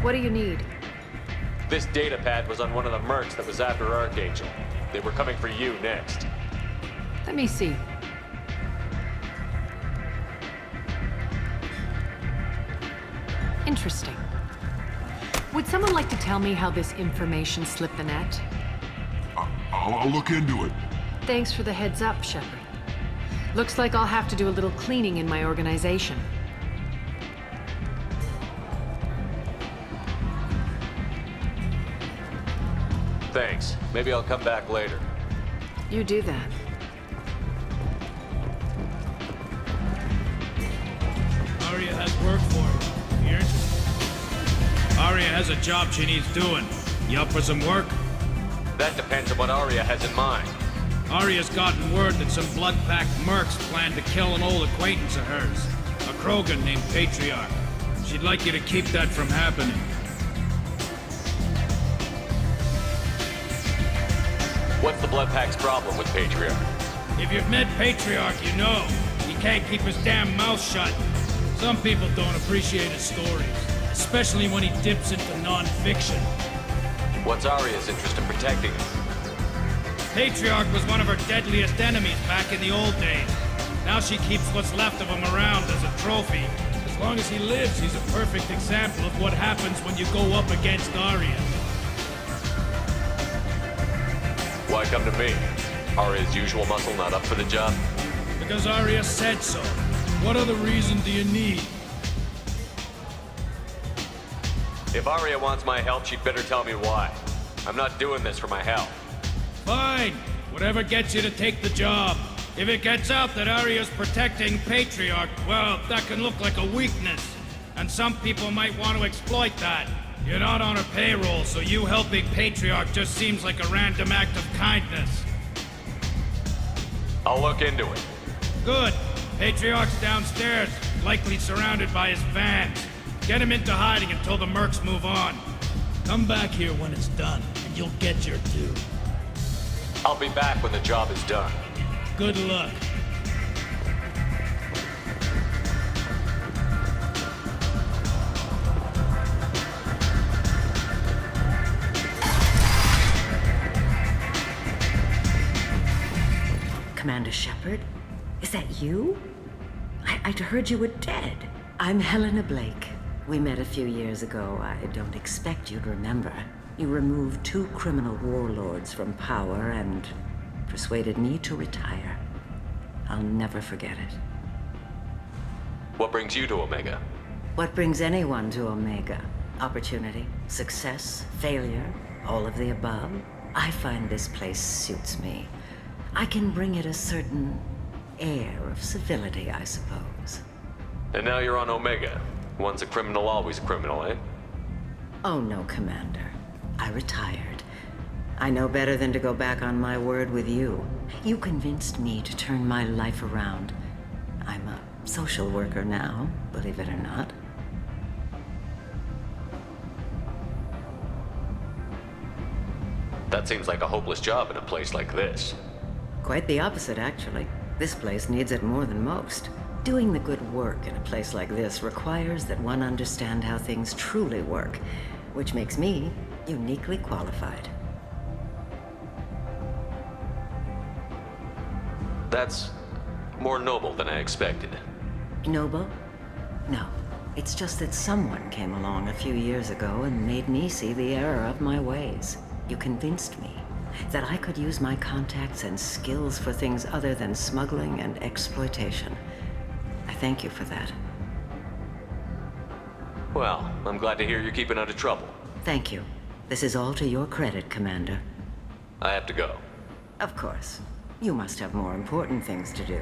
What do you need? This data pad was on one of the mercs that was after Archangel. They were coming for you next. Let me see. Interesting. Would someone like to tell me how this information slipped the net? I'll look into it. Thanks for the heads up, Shepard. Looks like I'll have to do a little cleaning in my organization. Thanks. Maybe I'll come back later. You do that. Aria has work for you. You interested? Aria has a job she needs doing. You up for some work? That depends on what Aria has in mind. Aria's gotten word that some blood-packed mercs plan to kill an old acquaintance of hers. A Krogan named Patriarca. She'd like you to keep that from happening. What's the Bloodpack's problem with Patriarch? If you've met Patriarch, you know. He can't keep his damn mouth shut. Some people don't appreciate his stories, especially when he dips into non-fiction. What's Aria's interest in protecting him? Patriarch was one of her deadliest enemies back in the old days. Now she keeps what's left of him around as a trophy. As long as he lives, he's a perfect example of what happens when you go up against Aria. Why come to me? Aria's usual muscle not up for the job? Because Aria said so. What other reason do you need? If Aria wants my help, she'd better tell me why. I'm not doing this for my health. Fine. Whatever gets you to take the job. If it gets out that Aria's protecting Patriarch, well, that can look like a weakness. And some people might want to exploit that. You're not on her payroll, so you helping Patriarch just seems like a random act of kindness. I'll look into it. Good. Patriarch's downstairs, likely surrounded by his fans. Get him into hiding until the mercs move on. Come back here when it's done, and you'll get your due. I'll be back when the job is done. Good luck. Commander Shepard? Is that you? I'd heard you were dead. I'm Helena Blake. We met a few years ago. I don't expect you'd remember. You removed 2 criminal warlords from power and persuaded me to retire. I'll never forget it. What brings you to Omega? What brings anyone to Omega? Opportunity, success, failure, all of the above. I find this place suits me. I can bring it a certain air of civility, I suppose. And now you're on Omega. Once a criminal, always a criminal, eh? Oh no, Commander. I retired. I know better than to go back on my word with you. You convinced me to turn my life around. I'm a social worker now, believe it or not. That seems like a hopeless job in a place like this. Quite the opposite, actually. This place needs it more than most. Doing the good work in a place like this requires that one understand how things truly work, which makes me uniquely qualified. That's more noble than I expected. Noble? No. It's just that someone came along a few years ago and made me see the error of my ways. You convinced me that I could use my contacts and skills for things other than smuggling and exploitation. I thank you for that. Well, I'm glad to hear you're keeping out of trouble. Thank you. This is all to your credit, Commander. I have to go. Of course. You must have more important things to do.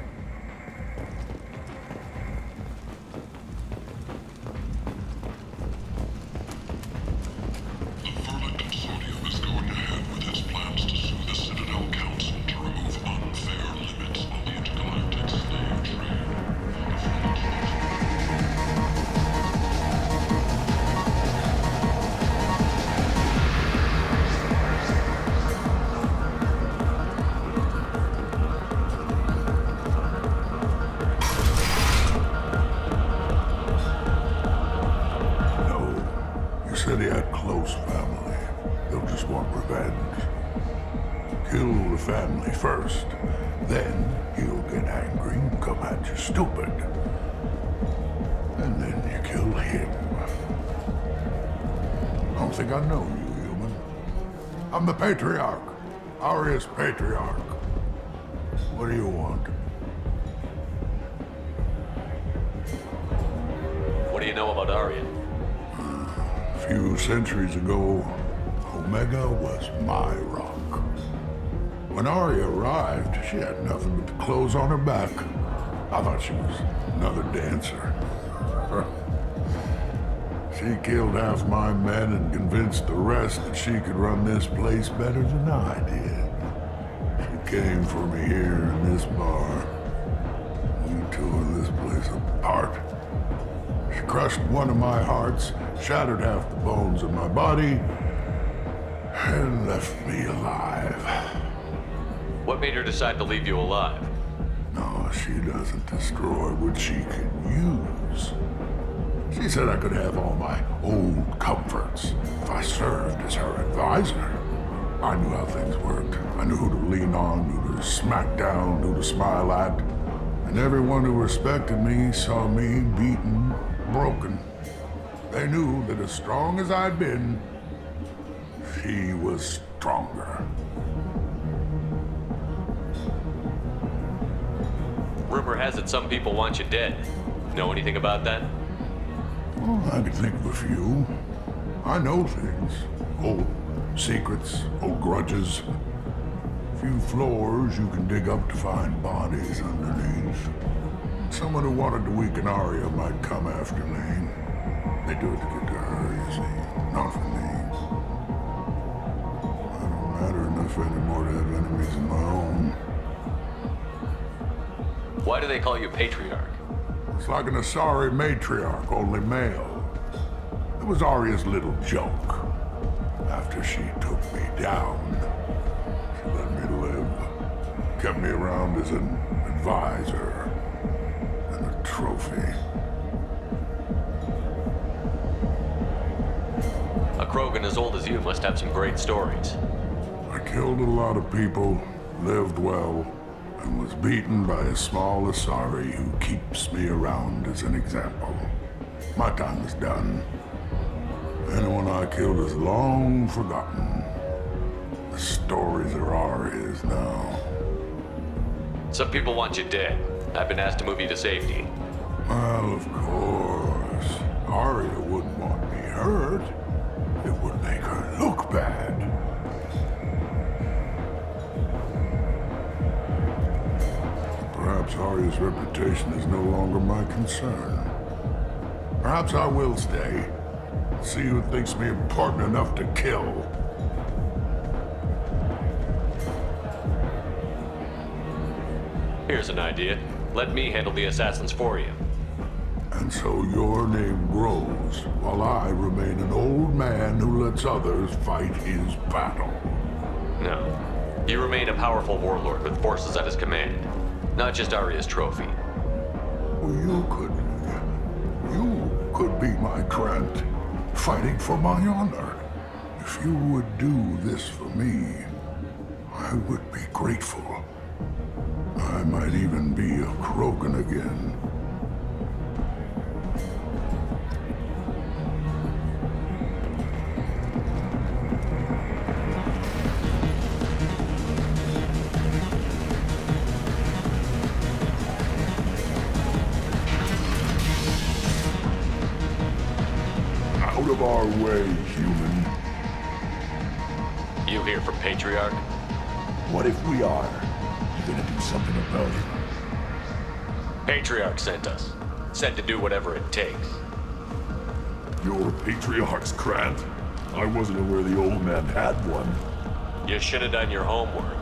said he had close family. They'll just want revenge. Kill the family first, then he'll get angry and come at you stupid. And then you kill him. I don't think I know you, human. I'm the patriarch. Aria's patriarch. What do you want? What do you know about Aria? A few centuries ago, Omega was my rock. When Aria arrived, she had nothing but the clothes on her back. I thought she was another dancer. She killed half my men and convinced the rest that she could run this place better than I did. She came for me here in this bar. We tore this place apart. She crushed one of my hearts, shattered half the bones of my body, and left me alive. What made her decide to leave you alive? No, she doesn't destroy what she can use. She said I could have all my old comforts if I served as her advisor. I knew how things worked. I knew who to lean on, who to smack down, who to smile at. And everyone who respected me saw me beaten, broken. They knew that as strong as I'd been, she was stronger. Rumor has it some people want you dead. Know anything about that? Well, I could think of a few. I know things. Old secrets, old grudges. A few floors you can dig up to find bodies underneath. Someone who wanted to weaken Aria might come after me. They do it to get to her, you see. Not for me. I don't matter enough anymore to have enemies of my own. Why do they call you patriarch? It's like an Asari matriarch, only male. It was Aria's little joke. After she took me down, she let me live. Kept me around as an advisor and a trophy. A Krogan as old as you must have some great stories. I killed a lot of people, lived well, and was beaten by a small Asari who keeps me around as an example. My time is done. Anyone I killed is long forgotten. The stories are Aria's now. Some people want you dead. I've been asked to move you to safety. Well, of course. Aria wouldn't want me hurt. It would make her look bad. Perhaps Aria's reputation is no longer my concern. Perhaps I will stay. See who thinks me important enough to kill. Here's an idea. Let me handle the assassins for you. And so your name grows, while I remain an old man who lets others fight his battle. No. You remain a powerful warlord with forces at his command. Not just Aria's trophy. Well, you could be my Trent, fighting for my honor. If you would do this for me, I would be grateful. I might even be a Krogan again. Out of our way, human. You here for Patriarch? What if we are? You gonna do something about it? Patriarch sent us. Sent to do whatever it takes. You're Patriarch's Grant? I wasn't aware the old man had one. You should have done your homework.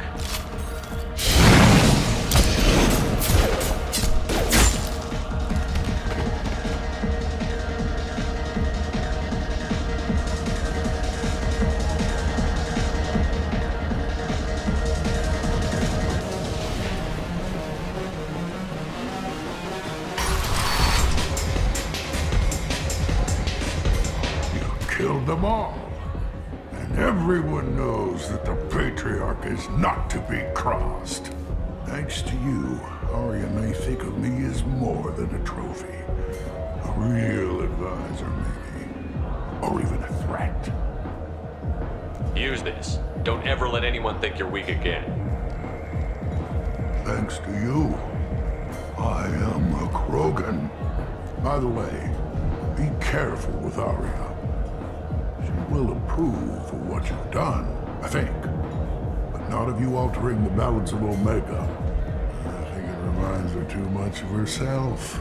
Killed them them all. And everyone knows that the patriarch is not to be crossed. Thanks to you, Aria may think of me as more than a trophy. A real advisor, maybe. Or even a threat. Use this. Don't ever let anyone think you're weak again. Thanks to you, I am a Krogan. By the way, be careful with Aria. She will approve of what you've done, I think. But not of you altering the balance of Omega. I think it reminds her too much of herself.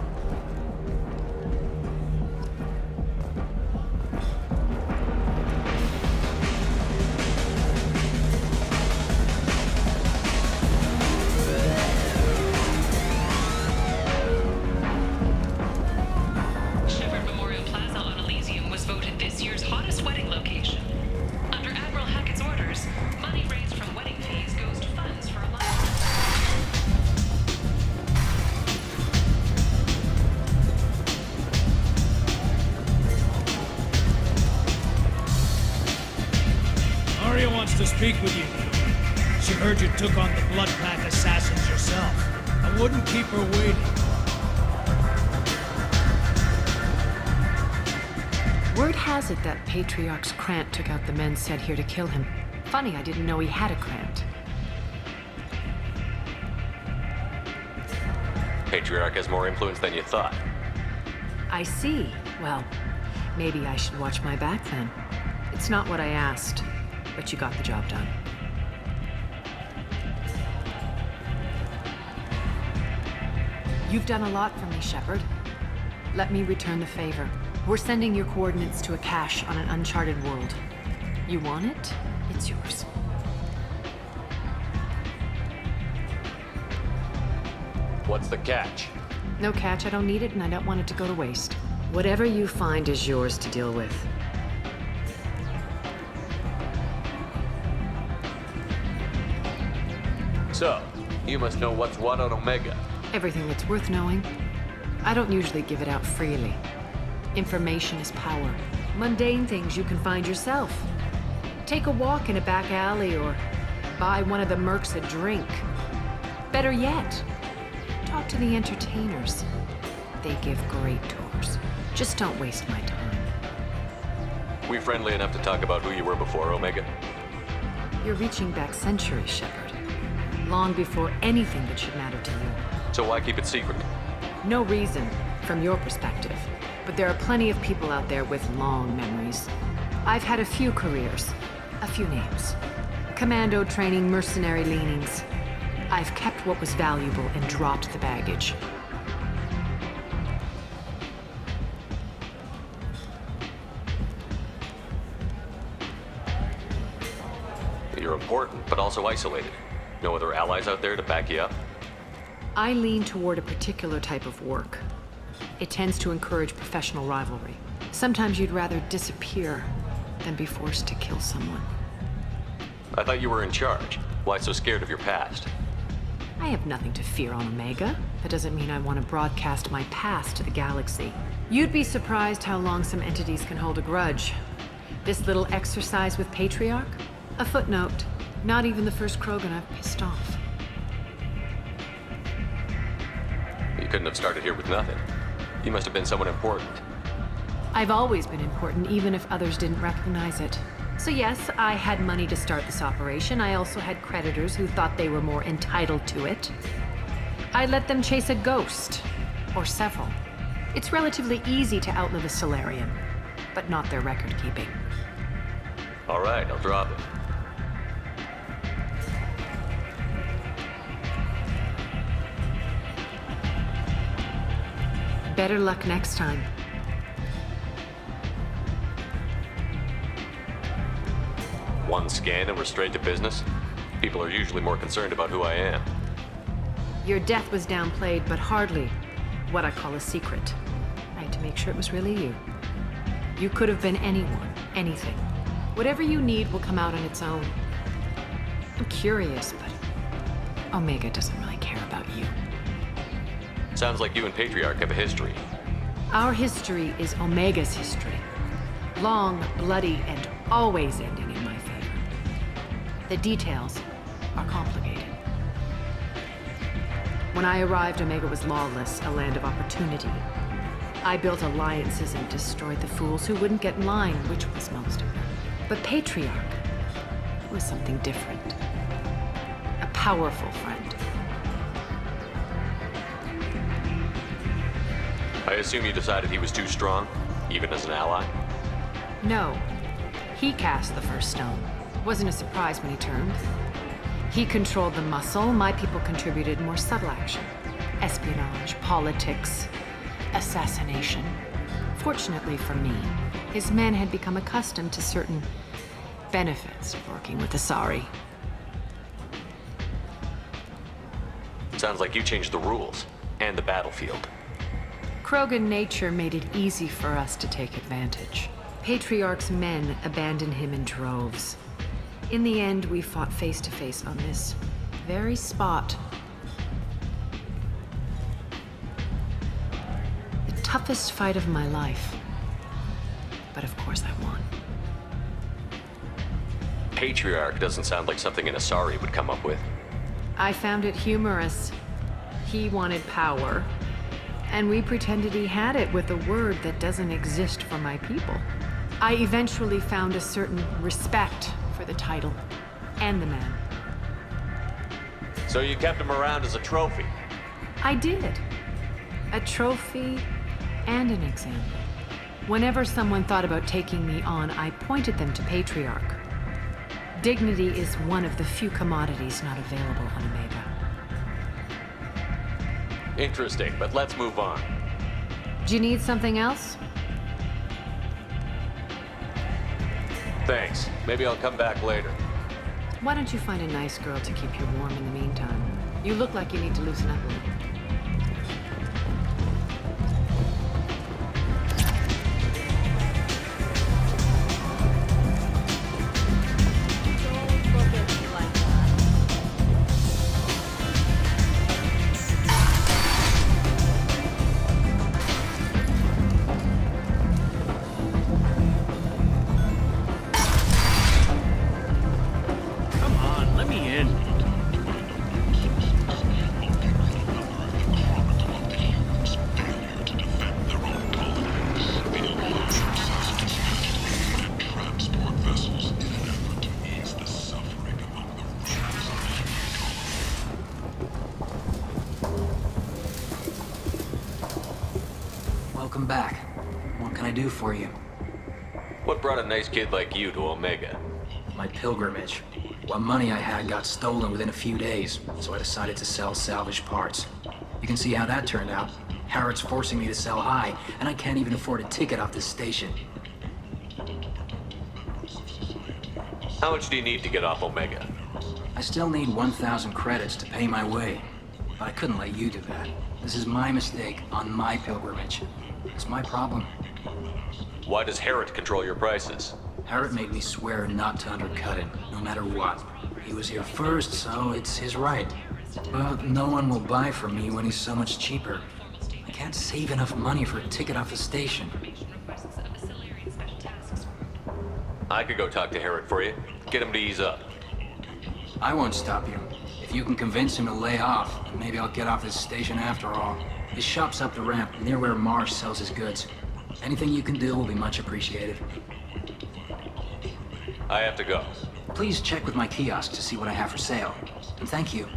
Aria wants to speak with you. She heard you took on the Blood Pack assassins yourself. I wouldn't keep her waiting. Word has it that Patriarch's Krant took out the men sent here to kill him. Funny, I didn't know he had a Krant. Patriarch has more influence than you thought. I see. Well, maybe I should watch my back then. It's not what I asked, but you got the job done. You've done a lot for me, Shepard. Let me return the favor. We're sending your coordinates to a cache on an uncharted world. You want it? It's yours. What's the catch? No catch, I don't need it, and I don't want it to go to waste. Whatever you find is yours to deal with. So, you must know what's what on Omega. Everything that's worth knowing. I don't usually give it out freely. Information is power. Mundane things you can find yourself. Take a walk in a back alley or buy one of the mercs a drink. Better yet, talk to the entertainers. They give great tours. Just don't waste my time. We friendly enough to talk about who you were before, Omega? You're reaching back centuries, Shepard. Long before anything that should matter to you. So why keep it secret? No reason, from your perspective. But there are plenty of people out there with long memories. I've had a few careers, a few names. Commando training, mercenary leanings. I've kept what was valuable and dropped the baggage. You're important, but also isolated. No other allies out there to back you up? I lean toward a particular type of work. It tends to encourage professional rivalry. Sometimes you'd rather disappear than be forced to kill someone. I thought you were in charge. Why so scared of your past? I have nothing to fear on Omega. That doesn't mean I want to broadcast my past to the galaxy. You'd be surprised how long some entities can hold a grudge. This little exercise with Patriarch? A footnote. Not even the first Krogan I've pissed off. You couldn't have started here with nothing. You must have been someone important. I've always been important, even if others didn't recognize it. So yes, I had money to start this operation. I also had creditors who thought they were more entitled to it. I let them chase a ghost, or several. It's relatively easy to outlive a Solarian, but not their record-keeping. All right, I'll drop it. Better luck next time. One scan and we're straight to business? People are usually more concerned about who I am. Your death was downplayed, but hardly what I call a secret. I had to make sure it was really you. You could have been anyone, anything. Whatever you need will come out on its own. I'm curious, but Omega doesn't really care about you. Sounds like you and Patriarch have a history. Our history is Omega's history. Long, bloody, and always ending in my favor. The details are complicated. When I arrived, Omega was lawless, a land of opportunity. I built alliances and destroyed the fools who wouldn't get in line, which was most of them. But Patriarch was something different. A powerful friend. I assume you decided he was too strong, even as an ally? No. He cast the first stone. Wasn't a surprise when he turned. He controlled the muscle. My people contributed more subtle action. Espionage, politics, assassination. Fortunately for me, his men had become accustomed to certain benefits of working with Asari. Sounds like you changed the rules, and the battlefield. Krogan nature made it easy for us to take advantage. Patriarch's men abandoned him in droves. In the end, we fought face to face on this very spot. The toughest fight of my life. But of course I won. Patriarch doesn't sound like something an Asari would come up with. I found it humorous. He wanted power, and we pretended he had it with a word that doesn't exist for my people. I eventually found a certain respect for the title and the man. So you kept him around as a trophy? I did. A trophy and an example. Whenever someone thought about taking me on, I pointed them to Patriarch. Dignity is one of the few commodities not available on Omega. Interesting, but let's move on. Do you need something else? Thanks. Maybe I'll come back later. Why don't you find a nice girl to keep you warm in the meantime? You look like you need to loosen up a little. Welcome back. What can I do for you? What brought a nice kid like you to Omega? My pilgrimage. What money I had got stolen within a few days, so I decided to sell salvaged parts. You can see how that turned out. Harrod's forcing me to sell high, and I can't even afford a ticket off this station. How much do you need to get off Omega? I still need 1,000 credits to pay my way, but I couldn't let you do that. This is my mistake on my pilgrimage. It's my problem. Why does Harrod control your prices? Harrod made me swear not to undercut him, no matter what. He was here first, so it's his right. But no one will buy from me when he's so much cheaper. I can't save enough money for a ticket off the station. I could go talk to Harrod for you. Get him to ease up. I won't stop you. If you can convince him to lay off, then maybe I'll get off this station after all. His shop's up the ramp, near where Marsh sells his goods. Anything you can do will be much appreciated. I have to go. Please check with my kiosk to see what I have for sale. And thank you.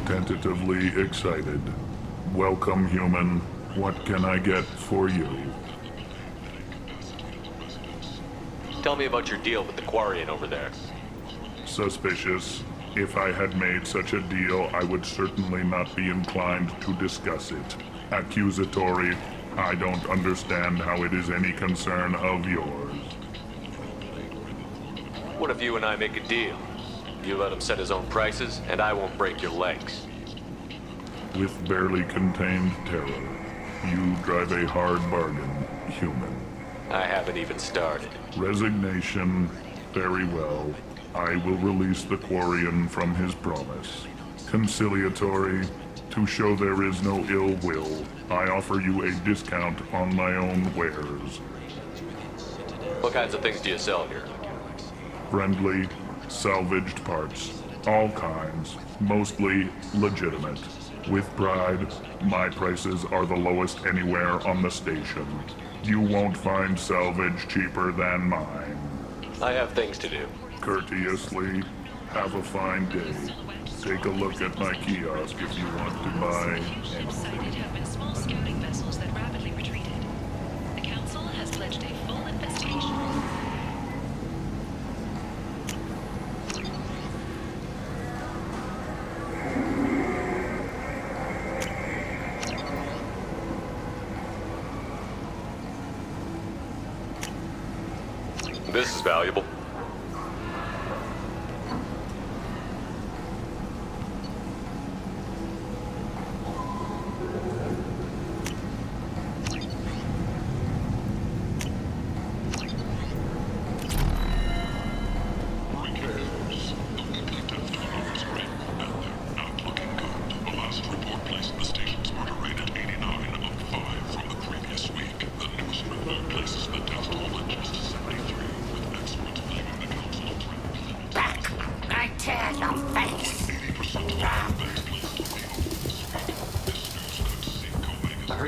Tentatively excited. Welcome, human. What can I get for you? Tell me about your deal with the quariano over there. Suspicious. If I had made such a deal, I would certainly not be inclined to discuss it. Accusatory. I don't understand how it is any concern of yours. What if you and I make a deal? You let him set his own prices, and I won't break your legs. with barely contained terror. You drive a hard bargain, human. I haven't even started. Resignation. Very well. I will release the quarian from his promise. Conciliatory. To show there is no ill will, I offer you a discount on my own wares. What kinds of things do you sell here? Friendly, salvaged parts. All kinds. Mostly legitimate. With pride, my prices are the lowest anywhere on the station. You won't find salvage cheaper than mine. I have things to do. Courteously, have a fine day. Take a look at my kiosk if you want to buy Ships sighted have been small scouting vessels that rapidly retreated. The Council has pledged a full investigation. This is valuable.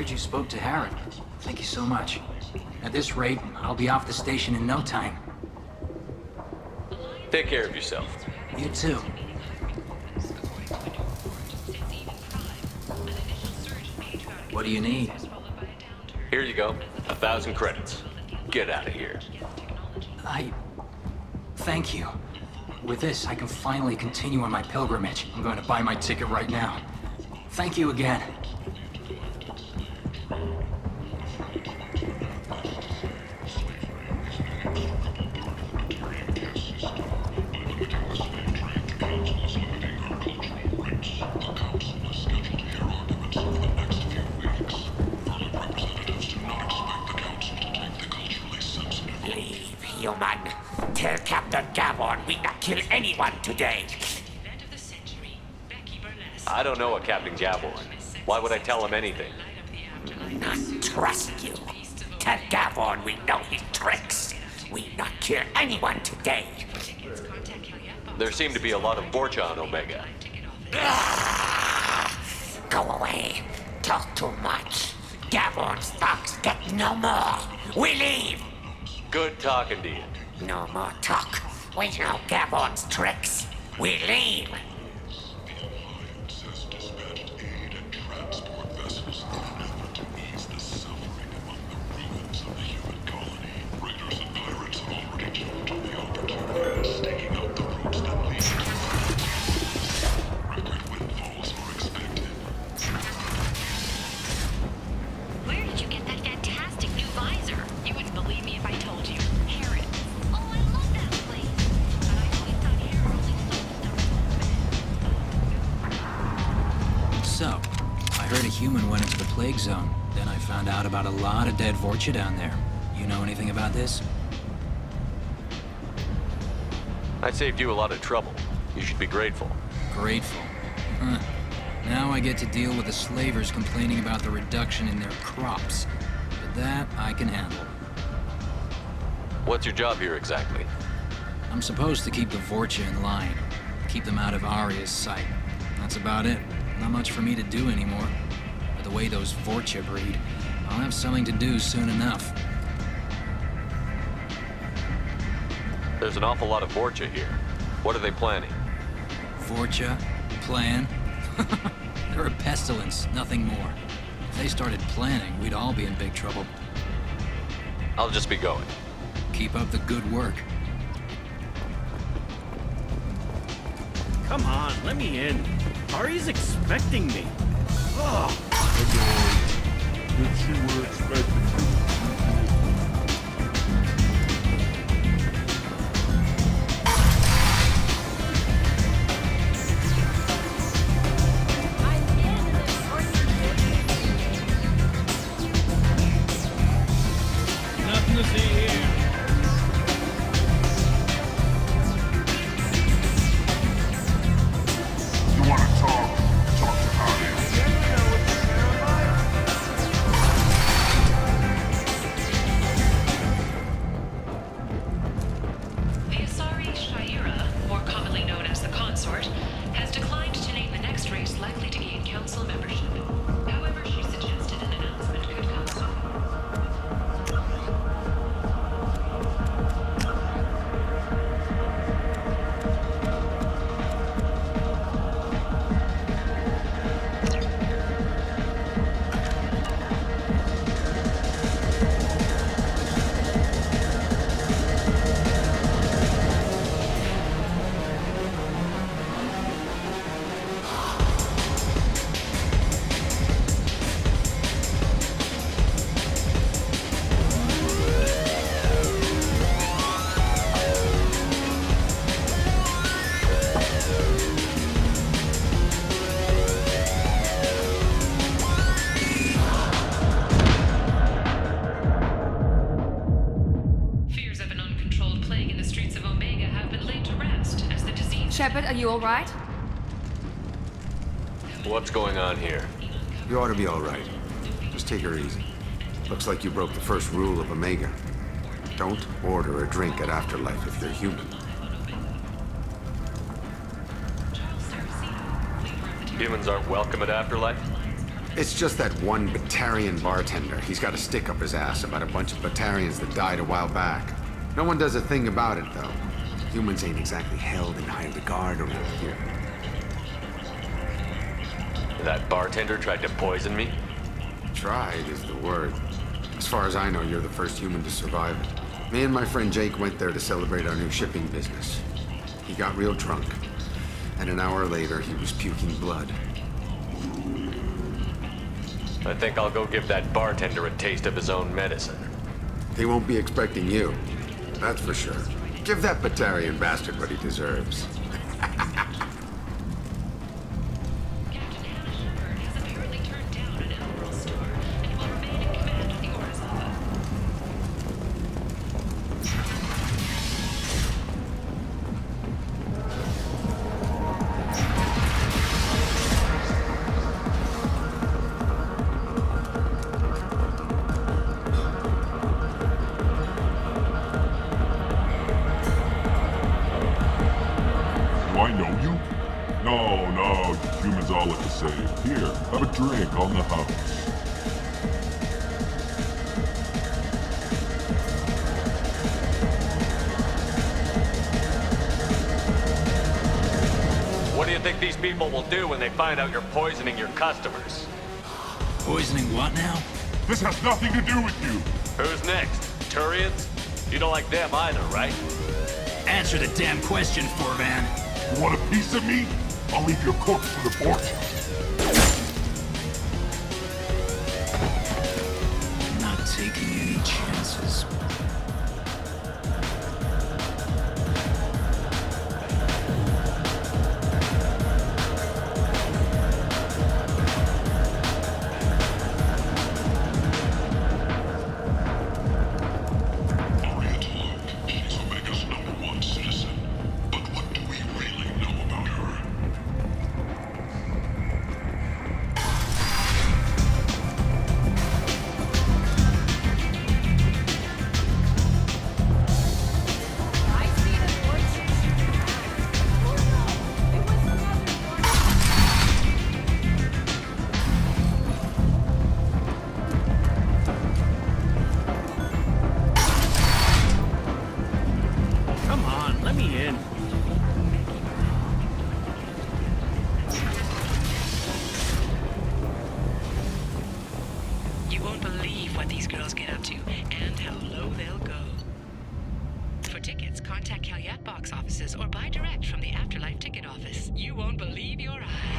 You spoke to Harry. Thank you so much. At this rate, I'll be off the station in no time. Take care of yourself. You too. What do you need? Here you go. 1,000 credits. Get out of here. Thank you. With this, I can finally continue on my pilgrimage. I'm going to buy my ticket right now. Thank you again. Human, tell Captain Gavon we not kill anyone today. I don't know a Captain Gavon. Why would I tell him anything? Not trust you. Tell Gavon we know his tricks. We not kill anyone today. There seem to be a lot of Vorcha on Omega. Go away. Talk too much. Gavon's thugs get no more. We leave. Good talking to you. No more talk. We know Gavon's tricks. We leave. Where did you get that fantastic new visor? You wouldn't believe me if I told you. Herod. Oh, I love that place. But I always thought Herod only sold So, I heard a human went into the plague zone. Then I found out about a lot of dead Vorcha down there. You know anything about this? I saved you a lot of trouble. You should be grateful. Grateful. Huh. Now I get to deal with the slavers complaining about the reduction in their crops. But that I can handle. What's your job here exactly? I'm supposed to keep the Vorcha in line. Keep them out of Aria's sight. That's about it. Not much for me to do anymore. But the way those Vorcha breed, I'll have something to do soon enough. There's an awful lot of Vorcha here. What are they planning? Vorcha? Plan? They're a pestilence, nothing more. If they started planning, we'd all be in big trouble. I'll just be going. Keep up the good work. Come on, let me in. Ari's expecting me. Oh. That she were expecting you. I'm in this to see here. You want to talk? Talk to Aria. The Asari Shaira, more commonly known as the Consort, has declined to name the next race likely to gain council membership. However, she suggested an announcement could come soon. Fears of an uncontrolled plague in the streets of Omega have been laid to rest as the disease... Shepard, are you all right? What's going on here? You ought to be all right. Just take her easy. Looks like you broke the first rule of Omega. Don't order a drink at Afterlife if you're human. Humans aren't welcome at Afterlife? It's just that one Batarian bartender. He's got a stick up his ass about a bunch of Batarians that died a while back. No one does a thing about it, though. Humans ain't exactly held in high regard around here. That bartender tried to poison me? Tried is the word. As far as I know, you're the first human to survive it. Me and my friend Jake went there to celebrate our new shipping business. He got real drunk, and an hour later, he was puking blood. I think I'll go give that bartender a taste of his own medicine. He won't be expecting you. That's for sure. Give that Batarian bastard what he deserves. Captain Hannah Shepard has apparently turned down an Admiral's star and will remain in command of the Orzava. Do I know you? No, humans all look the same. Here, have a drink on the house. What do you think these people will do when they find out you're poisoning your customers? Poisoning what now? This has nothing to do with you. Who's next? Turians? You don't like them either, right? Answer the damn question, Forvan. You want a piece of me? I'll leave your corpse for the fortune. Not taking any chances. Aria Talk. She's Omega's #1 citizen. But what do we really know about her? Come on, let me in. You won't believe what these girls get up to and how low they'll go. For tickets, contact Calyat box offices or buy direct from the Afterlife ticket office. You won't believe your eyes.